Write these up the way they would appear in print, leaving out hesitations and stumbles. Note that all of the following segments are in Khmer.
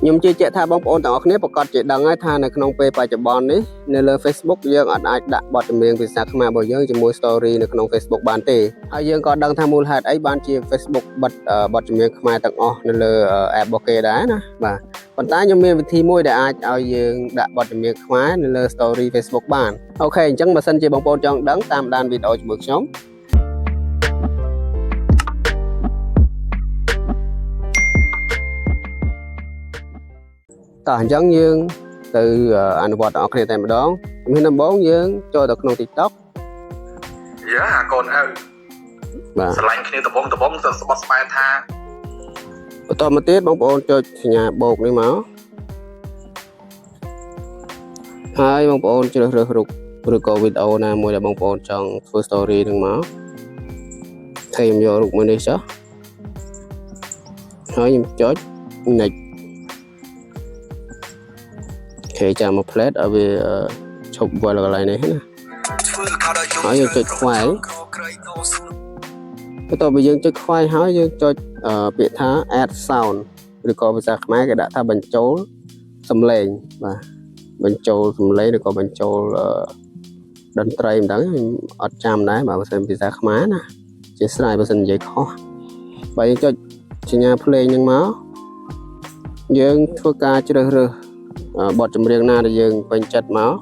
ខ្ញុំជឿជាក់ថាបងប្អូនទាំងអស់គ្នាប្រកាសជាដឹងហើយថានៅក្នុងពេលបច្ចុប្បន្ននេះនៅលើ Facebook យើងអាចដាក់បទចម្រៀងភាសាខ្មែររបស់យើងជាមួយ story នៅក្នុង Facebook បានទេហើយយើងក៏ដឹងថាមូលហេតុអីបានជា Facebook បិទបទចម្រៀងខ្មែរទាំងអស់នៅលើ app របស់គេដែរណាបាទប៉ុន្តែខ្ញុំមានវិធីមួយដែលអាចឲ្យយើងដាក់បទចម្រៀងខ្មែរនៅលើ story Facebook បានអូខេអញ្ចឹងបើសិនជាបងប្អូនចង់ដឹងតាមដានវីដេអូជាមួយខ្ញុំតោះអញ្ចឹងយើងទៅអនុវត្តដល់គ្នាតែម្ដងជំហានដំបូងយើងចូលទៅក្នុង TikTok យ៉ាអាកូនអើបាទឆ្លាញ់គ្នាដំបងទៅស្បត់ស្បែកថាបន្តមកទៀតបងប្អូនចុចសញ្ញាបូកនេះមកហើយបងប្អូនជ្រើសរើសរូបឬក៏វីដេអូណាមួយដែលបងប្អូនចង់ធ្វើ story នឹងមកថែមយករូបមួយនេះចុះហើយខ្ញុំចុច nextគេចាំមក plate ឲ្យវាឈប់វល់កន្លែងនេះណាហើយយើងចុចខ្វែងបន្ទាប់ពីយើងចុចខ្វែងហើយយើងចុចពាក្យថា add sound ឬក៏ភាសាខ្មែរគេដាក់ថាបញ្ចូលសំឡេងបាទបញ្ចូលសំឡេងឬក៏បញ្ចូលតន្ត្រីមិនដឹងអត់ចាំដែរបើមិនភាសាខ្មែរណាជាស្រ័យបើមិននិយាយខុសបើយើងចុចសញ្ញាភ្លេងហ្នឹងមកយើងធ្វើការជ្រើសរើសបទចម្រៀងណាដែលយើងពេញចិត្តមក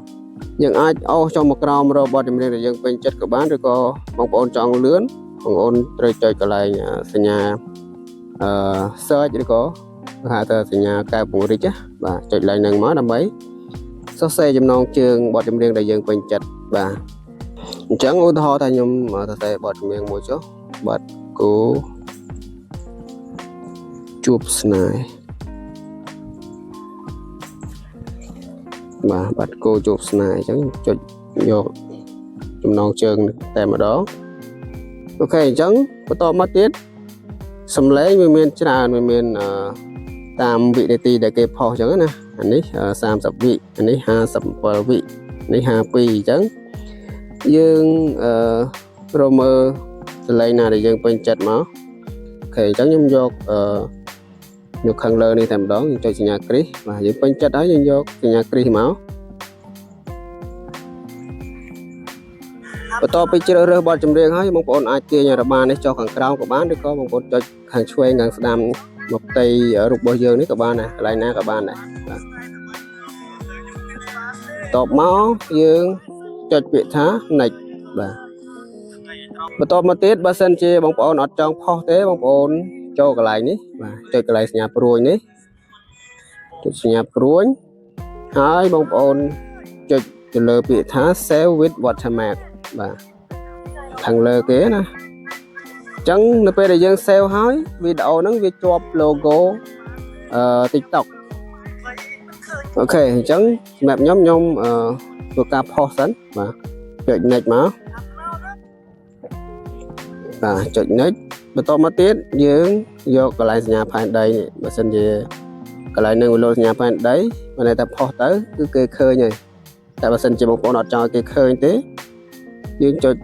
យើងអាចអូសចុះមកក្រោមរកបទចម្រៀងដែលយើងពេញចិត្តក៏បានឬក៏បងប្អូនចង់លឿនបងប្អូនត្រូវចុចកន្លែងសញ្ញាsearch ឬក៏ហៅថាសញ្ញាកែពង្រីកបាទចុចឡើងនឹងមកដើម្បីសរសេរចំណងជើងបទចម្រៀងដែលយើងពេញចិត្តបាទអញ្ចឹងឧទាហរណ៍ថាខ្ញុំសរសេរបទចម្រៀងមួយចុះបាត់គូជួបស្នេហ៍បាទបាត់គោជួបស្នេហ៍អញ្ចឹងចុចយកចំណងជើងតែម្ដងអូខេអញ្ចឹងបន្តមកទៀតសំឡេងវាមានច្រើនវាមានតាមវិនាទីដែលគេផុសអញ្ចឹងណាអានេះ30វិអានេះ57វិនេះ52អញ្ចឹងយើងរមើលសំឡេងណាដែលយើងពេញចិត្តមកអូខេអញ្ចឹងខ្ញុំយកយកខាងលើនេះតែម្ដងយើងចុចសញ្ញាគ្រីសបាទយើងពេញចិត្តហើយយើងយកសញ្ញាគ្រីសមកបន្ទាប់ពីជ្រើសរើសបទចម្រៀងហើយបងប្អូនអាចទាញរបានេះចុះខាងក្រោមក៏បានឬក៏បងប្អូនចុចខាងឆ្វេងខាងស្ដាំមកផ្ទៃរូបរបស់យើងនេះក៏បានដែរកន្លែងណាក៏បានដែរបាទបន្ទាប់មកយើងចុចពាក្យថា next បាទបន្ទាប់មកទៀតបើសិនជាបងប្អូនអត់ចង់ផុសទេបងប្អូនចូលកន្លែងនេះបាទចុចកន្លែងសញ្ញាព្រួយនេះចុចសញ្ញាព្រួយហើយបងប្អូនចុចទៅលើពាក្យថា save with watermark បាទខាងលើគេណាអញ្ចឹងនៅពេលដែលយើង save ហើយវីដេអូហ្នឹងវាជាប់ logo TikTok អូខេអញ្ចឹងសម្រាប់ខ្ញុំធ្វើការផុសសិនបាទចុច next មកបាទចុច next បន្តមកទៀតយើងយកកន្លែងសញ្ញាផែនដីនេះបើសិនជាកន្លែងនឹងវាលោតសញ្ញាផែនដីបើតែផុសទៅគឺគេឃើញហើយតែបើសិនជាបងប្អូនអត់ចង់ឲ្យគេឃើញទេយើងចុច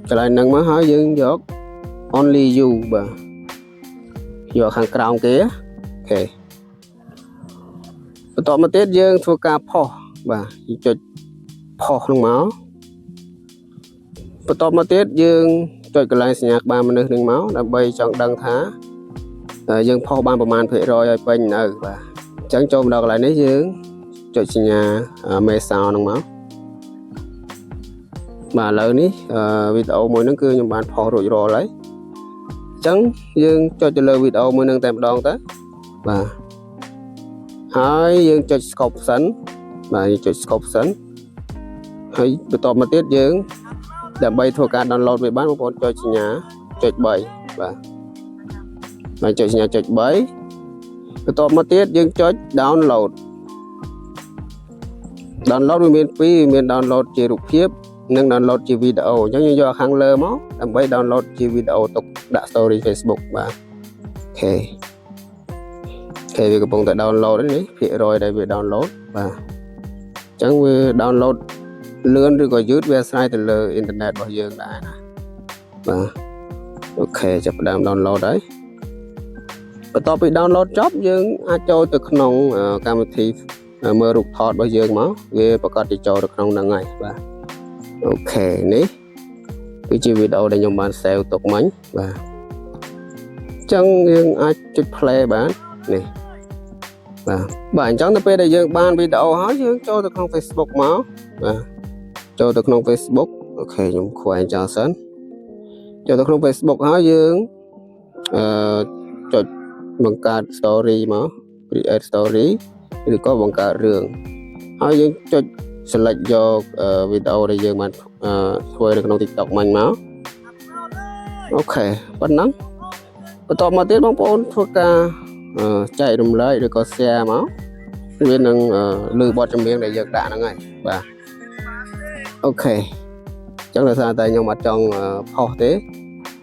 កន្លែងហ្នឹងមកហើយយើងយក only you បាទយកខាងក្រោមគេអូខេបន្តមកទៀតយើងធ្វើការផុសបាទយើងចុចផុសហ្នឹងមកបន្តមកទៀតយើងចុចកន្លែងសញ្ញាក្បាលមនុស្សនឹងមកដើម្បីចង់ដឹងថាយើងផុសបានប្រមាណភាគរយឲ្យពេញនៅបាទអញ្ចឹងចូលមកដល់កន្លែងនេះយើងចុចសញ្ញាមេសោនឹងមកបាទឥឡូវនេះវីដេអូមួយហ្នឹងគឺខ្ញុំបានផុសរួចរាល់ហើយអញ្ចឹងយើងចុចទៅលើវីដេអូមួយហ្នឹងតែម្ដងទៅបាទហើយយើងចុច scope សិនបាទយើងចុច scope សិនហើយបន្តមកទៀតយើងដើម្បីធ្វើការ download វាបានបងប្អូនចុចសញ្ញាចុច3បាទហើយចុចសញ្ញាចុច3បន្តមកទៀតយើងចុច download វាមានពីរមាន download ជារូបភាពនិង download ជាវីដេអូអញ្ចឹងយើងយកខាងលើមកដើម្បី download ជាវីដេអូទុកដាក់ story Facebook បាទអូខេវាកំពុងតែ download នេះភាគរយដែលវា download បាទអញ្ចឹងវា download លឿនឬក៏យឺតវាអាស្រ័យទៅលើអ៊ីនធឺណិតរបស់យើងដែរណាបាទអូខេចាប់ផ្ដើម download ហើយ បន្ទាប់ពី download ចប់យើងអាចចូលទៅក្នុងកម្មវិធីមើលរូបថតរបស់យើងមកវាប្រកាសជាចូលទៅក្នុងហ្នឹងហើយបាទអូខេនេះគឺជាវីដេអូដែលខ្ញុំបាន save ទុកមិញបាទអញ្ចឹងយើងអាចចុច play បាននេះបាទអញ្ចឹងទៅពេលដែលយើងបានវីដេអូហើយយើងចូលទៅក្នុង Facebook មកបាទចូលទៅក្នុង Facebook អូខេខ្ញុំខ្វែងចោលសិនចូលទៅក្នុង Facebook ហើយយើងចុចបង្កើត story មក create story ឬក៏បង្កើតរឿងហើយយើងចុច select យកវីដេអូដែលយើងបានធ្វើនៅក្នុង TikTok មិញមកអូខេប៉ុណ្ណឹងបន្តមកទៀតបងប្អូនធ្វើការចែករំលែកឬក៏ share មកវានឹងលើបទចម្រៀងដែលយើងដាក់ហ្នឹងហើយបាទអូខេអញ្ចឹងដោយសារតែខ្ញុំអត់ចង់ផុសទេ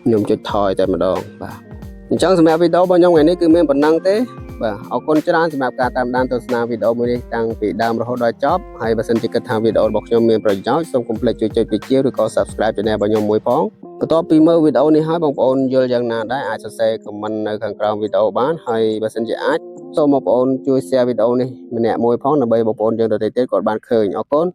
ខ្ញុំចុចថយតែម្ដងបាទអញ្ចឹងសម្រាប់វីដេអូរបស់ខ្ញុំថ្ងៃនេះគឺមានប៉ុណ្ណឹងទេបាទអរគុណច្រើនសម្រាប់ការតាមដានទស្សនាវីដេអូមួយនេះតាំងពីដើមរហូតដល់ចប់ហើយបើសិនជាគិតថាវីដេអូរបស់ខ្ញុំមានប្រយោជន៍សូមកុំភ្លេចជួយចុចតិចឬក៏ Subscribe Channel របស់ខ្ញុំមួយផងបន្ទាប់ពីមើលវីដេអូនេះហើយបងប្អូនយល់យ៉ាងណាដែរអាចសរសេរ comment នៅខាងក្រោមវីដេអូបានហើយបើសិនជាអាចសូមបងប្អូនជួយ share វីដេអូនេះម្នាក់មួយផងដើម្បីបងប្អូនយើងដទៃទៀតគាត់បានឃើញអរគុណ